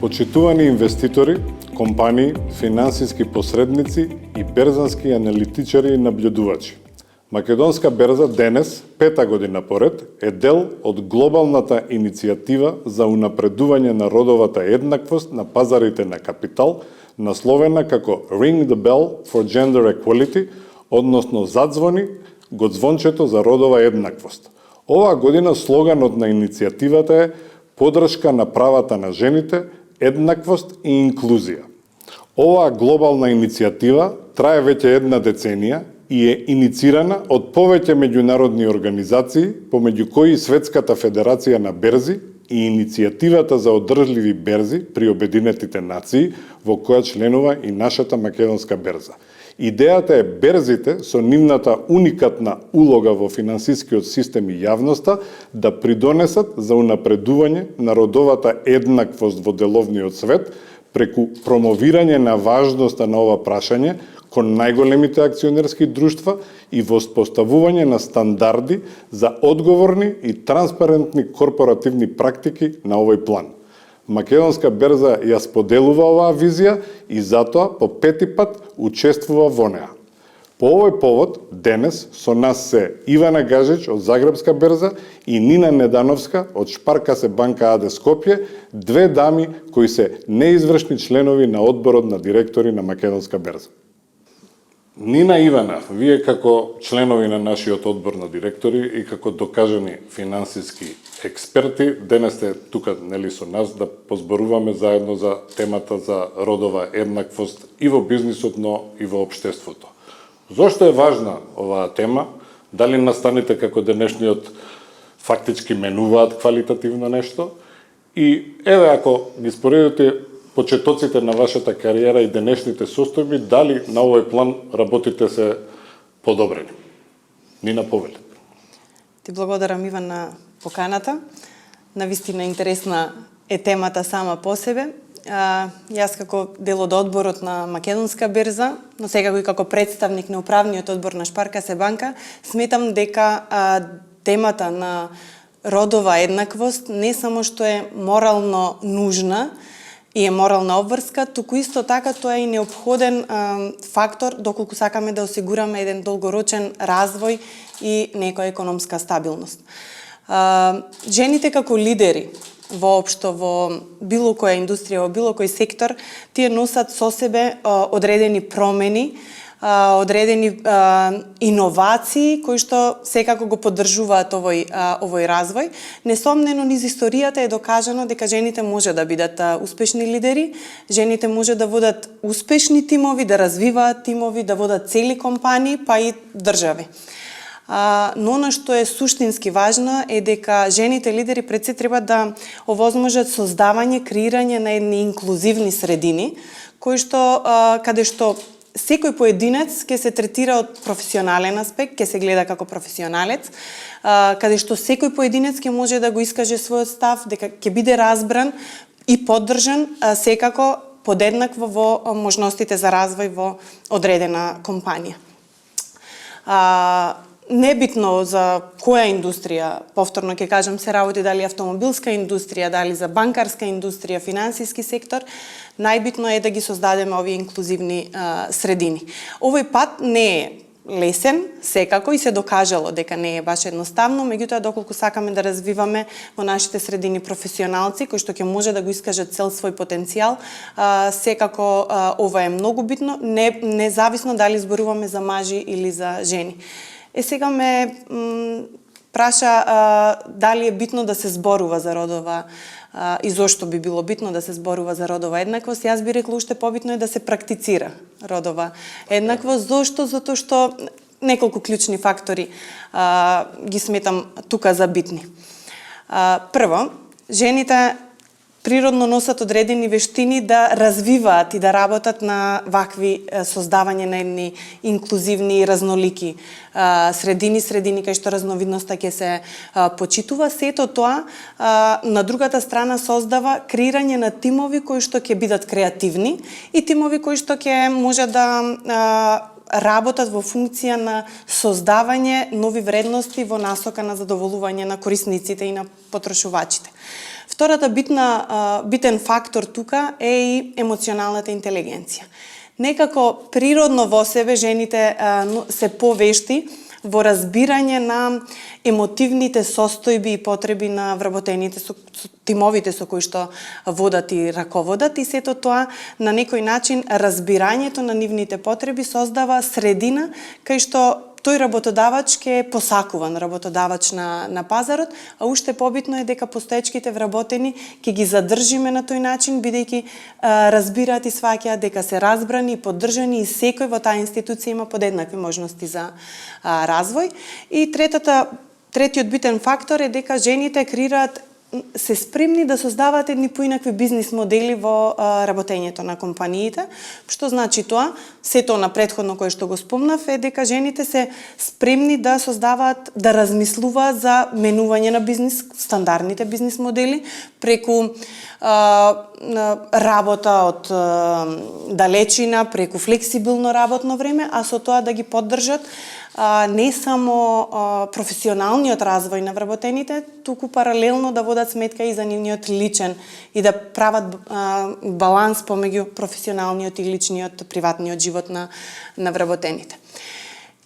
Почитувани инвеститори, компании, финансиски посредници и берзански аналитичари и наблюдувачи. Македонска берза денес, 5-та година поред, е дел од глобалната иницијатива за унапредување на родовата еднаквост на пазарите на капитал, насловена како Ring the Bell for Gender Equality, односно задзвони го звончето за родова еднаквост. Оваа година слоганот на иницијативата е Подршка на правата на жените, еднаквост и инклузија. Оваа глобална иницијатива трае веќе една деценија и е иницирана од повеќе меѓународни организации, помеѓу кои Светската федерација на берзи и иницијативата за одржливи берзи при Обединетите нации, во која членува и нашата македонска берза. Идејата е берзите со нивната уникатна улога во финансискиот систем и јавноста да придонесат за унапредување на родовата еднаквост во деловниот свет преку промовирање на важноста на ова прашање кон најголемите акционерски друштва и воспоставување на стандарди за одговорни и транспарентни корпоративни практики на овој план. Македонска берза ја споделува оваа визија и затоа по 5-ти пат учествува во неа. По овој повод, денес со нас се Ивана Гажич од Загребска берза и Нина Недановска од Шпаркасе банка АД Скопје, две дами кои се неизвршни членови на одборот на директори на Македонска берза. Нина и Ивана, вие како членови на нашиот одбор на директори и како докажани финансиски експерти, денес сте тука нели со нас да позборуваме заедно за темата за родова еднаквост и во бизнисот, но и во општеството. Зошто е важна оваа тема? Дали настаните како денешниот фактички менуваат квалитативно нешто? И еве ако ги споредите почетоците на вашата кариера и денешните состојби, дали на овој план работите се подобрени? Нина, повели. Ти благодарам, Иван, на поканата. Навистина интересна е темата сама по себе. Јас како дел од одборот на Македонска берза, но секако и како представник на управниот одбор на Шпаркасе банка, сметам дека темата на родова еднаквост не само што е морално нужна и е морална обврска, туку исто така тоа е и неопходен фактор доколку сакаме да осигураме еден долгорочен развој и некоја економска стабилност. Жените како лидери воопшто во било која индустрија, во било кој сектор, тие носат со себе одредени промени, одредени иновации кои што секако го поддржуваат овој развој. Несомнено низ историјата е докажано дека жените може да бидат успешни лидери, жените може да водат успешни тимови, да развиваат тимови, да водат цели компании, па и држави. Но она што е суштински важно е дека жените лидери пред се треба да овозможат создавање, креирање на едни инклузивни средини, кои што каде што секој поединец ќе се третира од професионален аспект, ќе се гледа како професионалец, каде што секој поединец ќе може да го искаже својот став, дека ќе биде разбран и поддржан секако подеднакво во можностите за развој во одредена компанија. Небитно за која индустрија, повторно ќе кажам, се работи дали автомобилска индустрија, дали за банкарска индустрија, финансиски сектор, најбитно е да ги создадеме овие инклузивни средини. Овој пат не е лесен, секако, и се докажало дека не е баш едноставно, меѓутоа доколку сакаме да развиваме во нашите средини професионалци кои што ќе може да го искажат цел свој потенцијал, секако ова е многу битно, независно дали зборуваме за мажи или за жени. Сега ме праша дали е битно да се зборува за родова и зошто би било битно да се зборува за родова еднаквост. Јас би рекла уште побитно е да се практицира родова еднаквост. Зошто? Затоа што неколку клучни фактори ги сметам тука за битни. Прво, жените природно носат одредени вештини да развиваат и да работат на вакви создавање на едни инклузивни и разнолики средини кај што разновидноста ќе се почитува. Сето тоа на другата страна создава креирање на тимови кои што ќе бидат креативни и тимови кои што ќе може да работат во функција на создавање нови вредности во насока на задоволување на корисниците и на потрошувачите. Втората битен фактор тука е и емоционалната интелигенција. Некако природно во себе жените се повешти во разбирање на емотивните состојби и потреби на вработените со тимовите со кои што водат и раководат, и сето тоа на некој начин разбирањето на нивните потреби создава средина кај што тој работодавач ке е посакуван работодавач на пазарот, а уште побитно е дека постоечките вработени ќе ги задржиме на тој начин, бидејќи разбираат и сваќаат дека се разбрани и поддржани и секој во таа институција има подеднакви можности за развој. И третиот битен фактор е дека жените креираат, се спремни да создаваат едни поинакви бизнис модели во работењето на компаниите. Што значи тоа? Сето на претходно кое што го спомнав е дека жените се спремни да создаваат, да размислуваат за менување на бизнис, стандардните бизнис модели, преку работа од далечина, преку флексибилно работно време, а со тоа да ги поддржат не само професионалниот развој на вработените, туку паралелно да водат сметка и за нивниот личен и да прават баланс помеѓу професионалниот и личниот приватниот живот на вработените.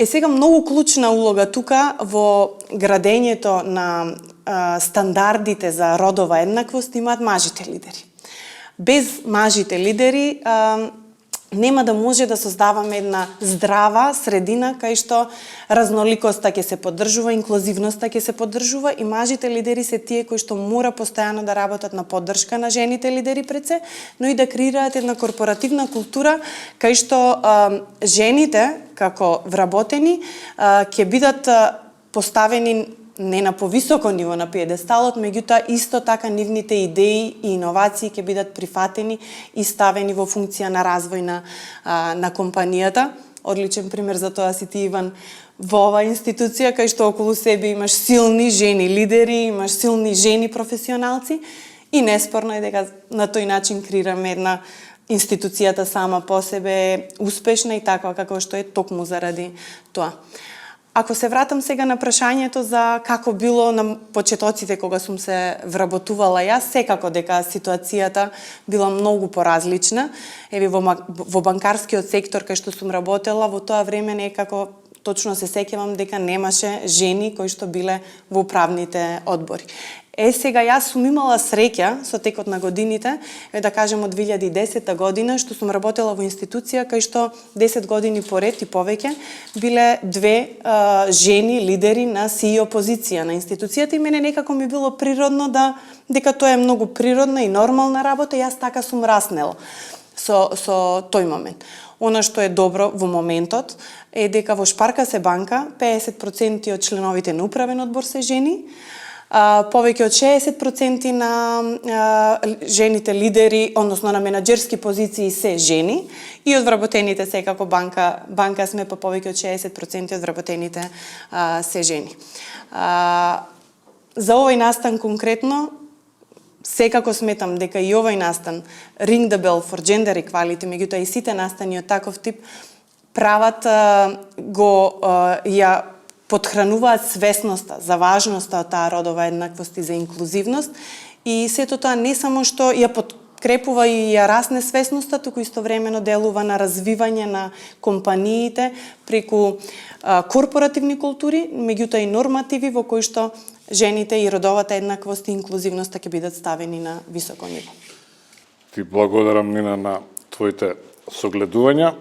Сега многу клучна улога тука во градењето на стандардите за родова еднаквост имаат мажите лидери. Без мажите лидери нема да може да создаваме една здрава средина кај што разноликоста ќе се поддржува, инклузивноста ќе се поддржува и мажите лидери се тие кои што мора постојано да работат на поддршка на жените лидери пред се, но и да креираат една корпоративна култура кај што жените како вработени ќе бидат поставени не на повисоко ниво на пиедесталот, меѓутоа исто така нивните идеи и иновации ќе бидат прифатени и ставени во функција на развој на компанијата. Одличен пример за тоа си ти, Иван, во оваа институција, кај што околу себе имаш силни жени лидери, имаш силни жени професионалци и неспорно е дека на тој начин креираме една институцијата сама по себе успешна и таква како што е токму заради тоа. Ако се вратам сега на прашањето за како било на почетоците кога сум се вработувала јас, секако дека ситуацијата била многу поразлична. Еви во банкарскиот сектор кај што сум работела, во тоа време некако точно се сеќавам дека немаше жени кои што биле во управните одбори. Сега јас сум имала среќа со текот на годините, да кажем од 2010 година, што сум работела во институција кај што 10 години поред и повеќе биле две жени лидери на CEO позиција на институцијата и мене некако ми било природно дека тоа е многу природна и нормална работа, јас така сум раснела со тој момент. Она што е добро во моментот е дека во Шпарка-се банка 50% од членовите на управен одбор се жени, повеќе од 60% на жените лидери, односно на менаџерски позиции се жени и од вработените секако банка сме по повеќе од 60% од вработените се жени. За овој настан конкретно секако сметам дека и овој настан ring the bell for gender equality, меѓутоа и сите настани од таков тип прават ја подхрануваат свесноста за важноста од таа родова еднаквост и за инклузивност и сето тоа не само што ја подкрепува и ја расне свесноста, туку истовремено делува на развивање на компаниите преку корпоративни култури, меѓутоа и нормативи во кои што жените и родовата еднаквост и инклузивноста ќе бидат ставени на високо ниво. Ти благодарам, Нина, на твоите согледувања.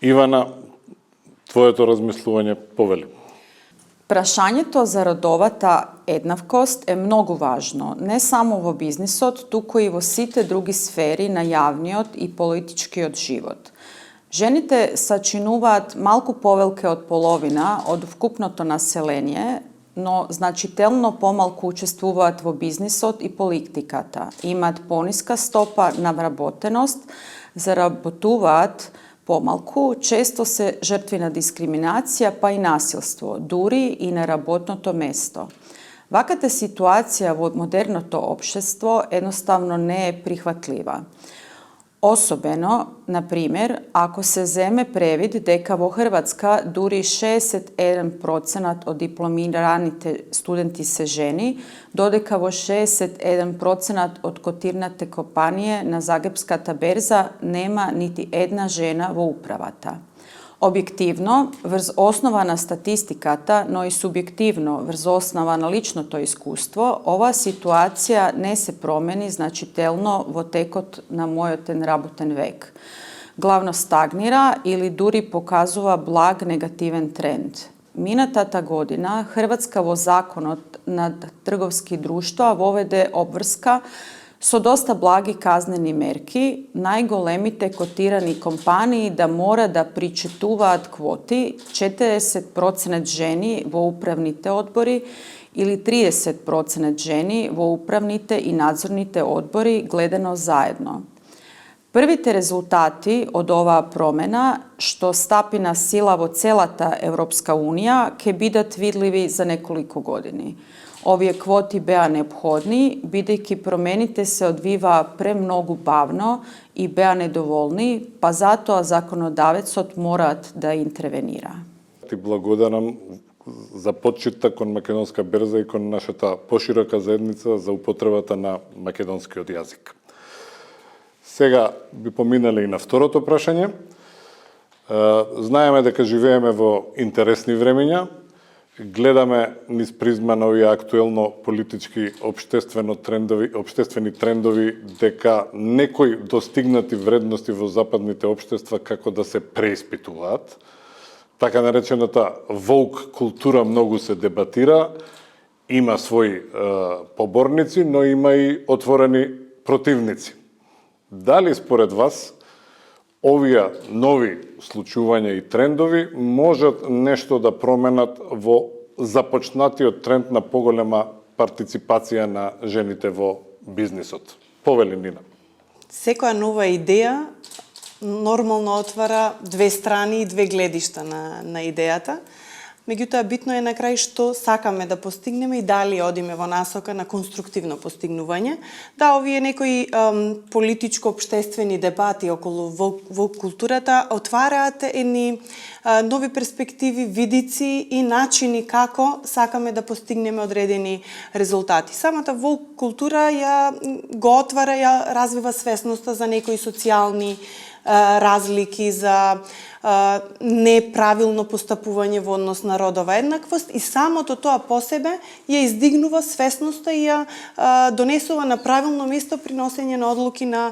Ивана, твоето размислување повели. Прашањето за родовата еднаквост е многу важно, не само во бизнисот, туку и во сите други сфери на јавниот и политичкиот живот. Жените сачинуваат малку повелќе од половина од вкупното население, но значително помалку учествуваат во бизнисот и политиката. Имаат пониска стопа на вработеност, заработуваат помалку, често се жртви на дискриминација, па и насилство, дури и на работното место. Ваката ситуација во модерното општество едноставно не е прихватлива. Особено, на пример, ако се земе превид дека во Хрватска дури 61% од дипломираните студенти се жени, додека во 61% од котирните компанije на Загребската берза нема нити една жена во управата. Објективно, врз основа на статистиката, но и субјективно врз основа на личното искуство, оваа ситуација не се промени значително во текот на мојот работен век. Главно стагнира или дури показува благ негативен тренд. Минатата година Хрватска во законот над трговски друштва воведе обврска со доста благи казнени мерки, најголемите котирани компании да мора да причитуваат квоти 40% жени во управните одбори или 30% жени во управните и надзорните одбори гледано заедно. Првите резултати од оваа промена, што стапи на сила во целата Европска Унија, ќе бидат видливи за неколку години. Овие квоти беа неопходни, бидејќи промените се одвиваа премногу бавно и беа недоволни, па затоа законодавецот мораат да интервенира. Ти благодарам за почитта кон македонска берза и кон нашата поширока заедница за употребата на македонскиот јазик. Сега би поминале и на второто прашање. Знаеме дека живееме во интересни времења, гледаме низ призма на овие актуелно политички општествени трендови дека некои достигнати вредности во западните општества како да се преиспитуваат. Така наречената woke култура многу се дебатира, има своји поборници, но има и отворени противници. Дали според вас овие нови случувања и трендови можат нешто да променат во започнатиот тренд на поголема партиципација на жените во бизнисот? Повели Нина. Секоја нова идеја нормално отвара две страни и две гледишта на идејата. Меѓутоа, битно е на крај што сакаме да постигнеме и дали одиме во насока на конструктивно постигнување. Да, овие некои политичко-обштествени дебати околу во културата отвараат едни нови перспективи, видици и начини како сакаме да постигнеме одредени резултати. Самата во култура го отвара, ја развива свесноста за некои социјални разлики, за неправилно постапување во однос на родова еднаквост и самото тоа по себе ја издигнува свесноста и ја донесува на правилно место при носење на одлуки на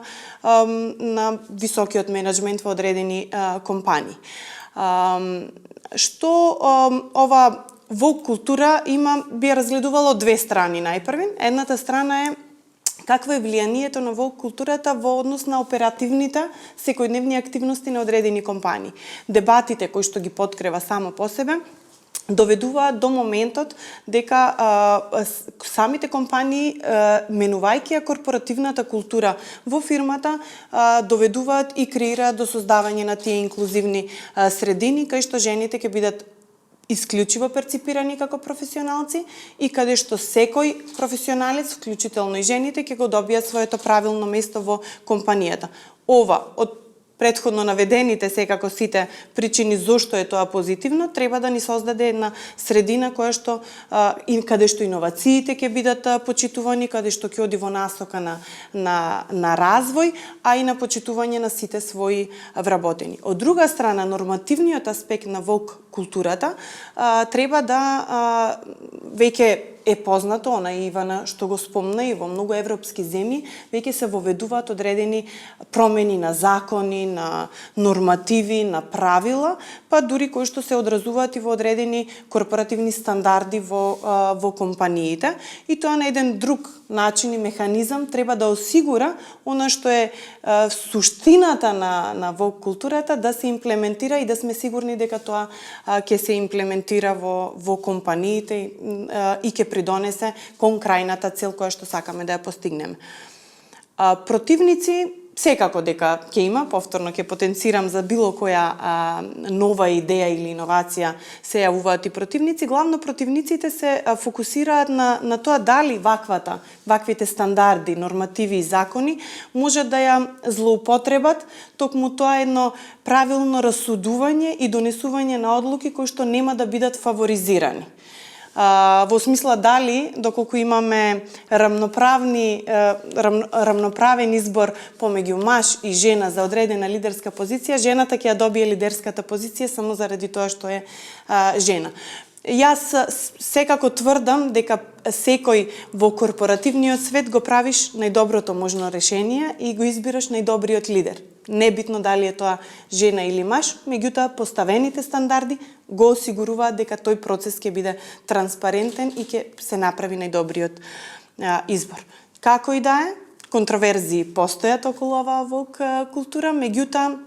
високиот менеджмент во одредени компании. Што ова во култура има, би разгледувало две страни најпрви. Едната страна е какво е влијанието на воук културата во однос на оперативните секојдневни активности на одредени компании. Дебатите кои што ги подкрива само по себе доведуваат до моментот дека самите компании, менувајќи ја корпоративната култура во фирмата, доведуваат и креираат до создавање на тие инклузивни средини, кај што жените ќе бидат исклучиво перципирани како професионалци и каде што секој професионалец, вклучително и жените, ќе го добијат своето правилно место во компанијата. Ова, од претходно наведените секако сите причини зошто е тоа позитивно, треба да ни создаде една средина која што каде што иновациите ќе бидат почитувани, каде што ќе оди во насока на развој, а и на почитување на сите своји вработени. Од друга страна, нормативниот аспект на воук културата треба да веќе е познато, она и Ивана што го спомна, и во многу европски земји веќе се воведуваат одредени промени на закони, на нормативи, на правила, па дури кои што се одразуваат и во одредени корпоративни стандарди во компаниите. И тоа на еден друг начин и механизам треба да осигура она што е суштината на воук културата да се имплементира и да сме сигурни дека тоа ќе се имплементира во компаниите и ќе придонесе кон крајната цел која што сакаме да ја постигнеме. Противници секако дека ќе има, повторно ќе потенцирам за било која нова идеја или иновација се јавуваат и противници. Главно противниците се фокусираат на тоа дали ваквите стандарди, нормативи и закони можат да ја злоупотребат, токму тоа едно правилно расудување и донесување на одлуки кои што нема да бидат фаворизирани. Во смисла дали, доколку имаме рамноправен избор помеѓу маж и жена за одредена лидерска позиција, жената ќе ја добие лидерската позиција само заради тоа што е жена. Јас секако тврдам дека секој во корпоративниот свет го правиш најдоброто можно решение и го избираш најдобриот лидер. Небитно дали е тоа жена или маж, меѓутоа поставените стандарди го осигуруваат дека тој процес ќе биде транспарентен и ќе се направи најдобриот избор. Како и да е, контроверзии постојат околу оваа вок култура, меѓутоа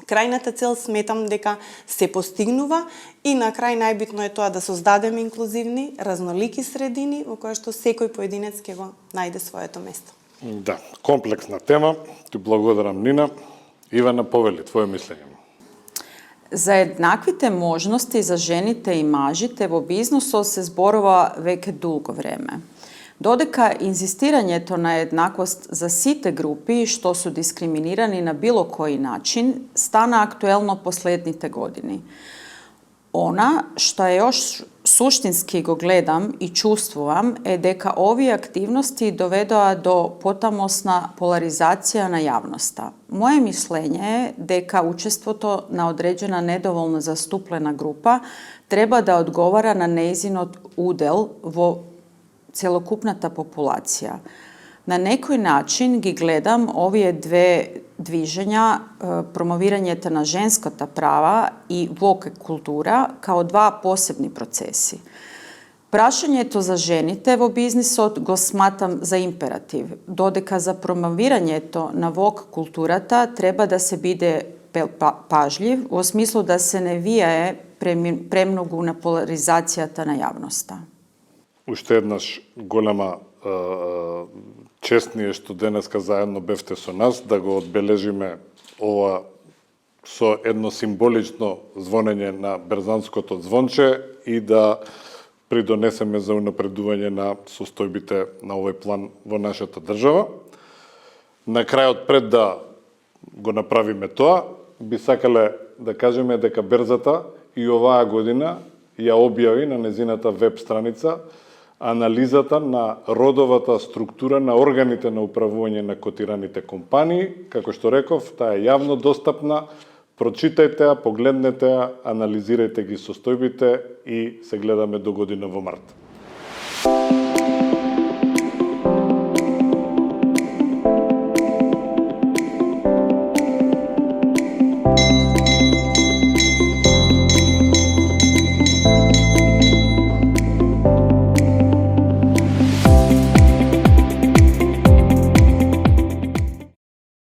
крајната цел сметам дека се постигнува и на крај најбитно е тоа да создадеме инклузивни, разнолики средини во која што секој поединец ќе го најде своето место. Да, комплексна тема. Ти благодарам, Нина. Ивана, повели твое мислење. За еднаквите можности за жените и мажите во бизнисот се зборува веќе долго време. Додека инзистирањето на еднаквост за сите групи што су дискриминирани на било кој начин стана актуелно последните години. Она што е још суштински го гледам и чувствувам е дека овие активности доведоа до потамосна поларизација на јавноста. Моje мислење е дека учеството на одреđена недоволно заступлена група треба да одговара на нејзинот удел во целокупната популација. На некој начин ги гледам овие две движења, промовирањето на женската права и вок култура, као два посебни процеси. Прашањето за жените во бизнисот го сматам за императив, додека за промовирањето на вок културата треба да се биде пажлив, во смислу да се не вијае премногу на поларизацијата на јавноста. Уште еднаш голема чест ни е што денеска заедно бевте со нас, да го одбележиме ова со едно символично звонење на берзанското звонче и да придонесеме за унапредување на состојбите на овој план во нашата држава. На крајот, пред да го направиме тоа, би сакале да кажеме дека берзата и оваа година ја објави на незината веб страница анализата на родовата структура на органите на управување на котираните компании. Како што реков, таа е јавно достапна. Прочитајте ја, погледнете ја, анализирајте ги состојбите и се гледаме до година во март.